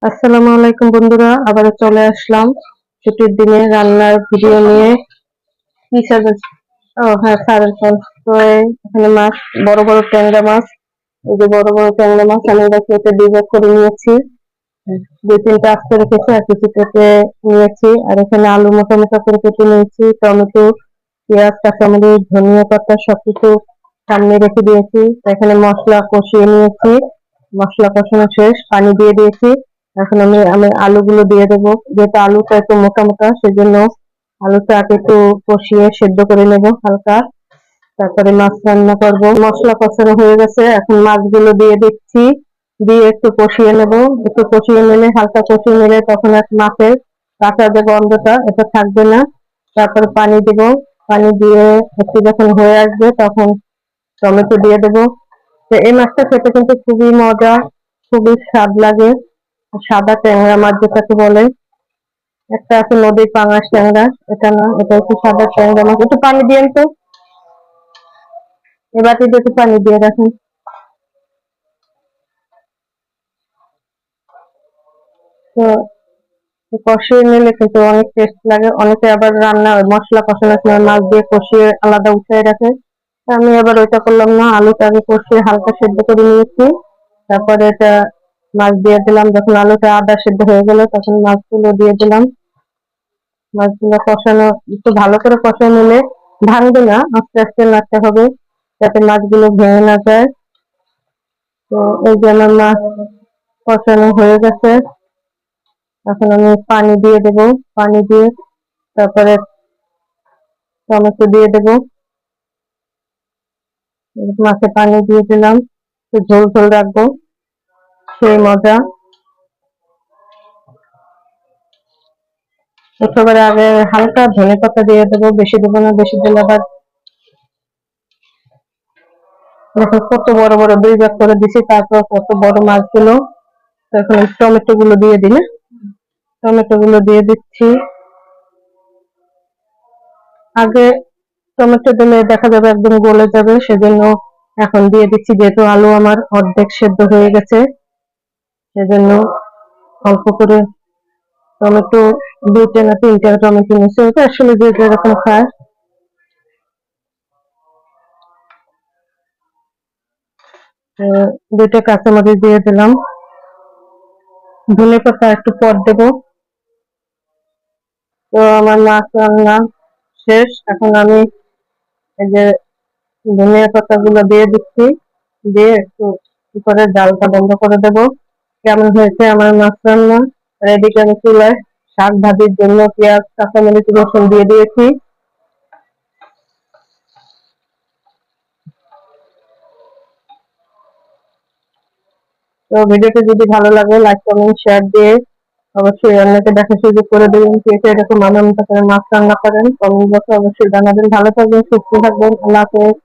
আসসালামু আলাইকুম বন্ধুরা, আবারও চলে আসলাম ছুটির দিনে রান্নার ভিডিও নিয়ে। কি সাজেস ও হ্যাঁ, সারের ফল। তো এখানে মাছ, বড় বড় ট্যাংরা মাছ। এই যে বড় বড় ট্যাংরা মাছ আমি এটা কেটে দুই ভাগ করে নিয়েছি। দুই তিনটা আস্তে রেখেছি আর কিছু কেটে নিয়েছি। আর এখানে আলু মোটা মোটা করে কেটে নিয়েছি, টমেটো, পেঁয়াজ, কাঁচামরিচ, ধনিয়া পাতা সবকিছু সামনে রেখে দিয়েছি। তো এখানে মশলা কষিয়ে নিয়েছি, মশলা কষানো শেষ, পানি দিয়ে দিয়েছি। এখন আমি আমি আলুগুলো দিয়ে দেবো, যেহেতু আলুটা একটু মোটা মোটা সেজন্য আলুটা আগে একটু কষিয়ে সেদ্ধ করে নেব হালকা। তারপরে মাছ রান্না করব। মশলা কষানো হয়ে গেছে, এখন মাছগুলো দিয়ে দিচ্ছি, দিয়ে একটু কষিয়ে নেব। একটু কষিয়ে নিলে, হালকা কষিয়ে নিলে তখন এক মাছের কাঁচা যে গন্ধটা এটা থাকবে না। তারপরে পানি দিব, পানি দিয়ে একটু যখন হয়ে আসবে তখন টমেটো দিয়ে দেবো। তো এই মাছটা খেতে কিন্তু খুবই মজা, খুবই স্বাদ লাগে। সাদা ট্যাংরা মাছ যেটাকে বলে, একটা আছে নদীর পাঙাশ ট্যাংরা, এটা না, এটা হচ্ছে সাদা ট্যাংরা মাছ। একটু পানি দিয়েন তো, এ বাটিতে একটু পানি দিয়ে রাখেন। তো কষিয়ে নিলে কিন্তু অনেক টেস্ট লাগে। অনেকে আবার রান্না মশলা কষানোর সময় মাছ দিয়ে কষিয়ে আলাদা উঠিয়ে রাখে। তা আমি আবার ওইটা করলাম না, আলুটা আগে কষিয়ে হালকা সেদ্ধ করে নিয়েছি। তারপরে এটা মাছ দিয়ে দিলাম। যখন আলুটা আধা সেদ্ধ হয়ে গেল তখন মাছগুলো দিয়ে দিলাম। মাছগুলো কষানো, একটু ভালো করে কষানো নিলে ভাঙবে না, আস্তে আস্তে নাড়তে হবে যাতে মাছগুলো ভেঙে না যায়। তো এই যে আমার মাছ কষানো হয়ে গেছে, এখন আমি পানি দিয়ে দেব। পানি দিয়ে তারপরে টমেটো দিয়ে দেব। মাছে পানি দিয়ে দিলাম, একটু ঝোল ঝোল রাখবো, সেই মজা। একেবারে আগে হালকা ধনে পাতা দিয়ে দেবো, বেশি দেবো না, বেশি দিলে আবার। দেখো কত বড় বড় দুই ভাগ করে দিছি, তারপর কত বড় মাছগুলো। তো এখন টমেটো গুলো দিয়ে দিলে, টমেটো গুলো দিয়ে দিচ্ছি। আগে টমেটো দিলে দেখা যাবে একদম গলে যাবে, সেজন্য এখন দিয়ে দিচ্ছি, যেহেতু আলু আমার অর্ধেক সেদ্ধ হয়ে গেছে সেজন্য অল্প করে টমেটো, দুইটা না তিনটা টমেটো নিচ্ছে, ওটা আসলে যে যেরকম খায়। দুইটা কাঁচামরিচ দিয়ে দিলাম, ধনে পাতা একটু পর দেবো। তো আমার মাছ রান্না শেষ, এখন আমি এই যে ধনিয়া পাতা গুলো দিয়ে দিচ্ছি, দিয়ে একটু কি করে জালটা বন্ধ করে দেবো। কেমন হয়েছে আমার মাছ রান্না? আর এদিকে আমি চুলায় শাক ভাজির জন্য পেঁয়াজ, কাঁচামরিচ, রসুন দিয়ে দিয়েছি। তো ভিডিওটি যদি ভালো লাগে লাইক কমেন্ট শেয়ার দিয়ে অবশ্যই অন্যকে দেখা সুযোগ করে দেবেন। কে কে এরকম আনন্দ করে মাছ রান্না করেন কমেন্ট বক্সে অবশ্যই জানাবেন। ভালো থাকবেন, সুস্থ থাকবেন, আল্লাহ হাফেজ।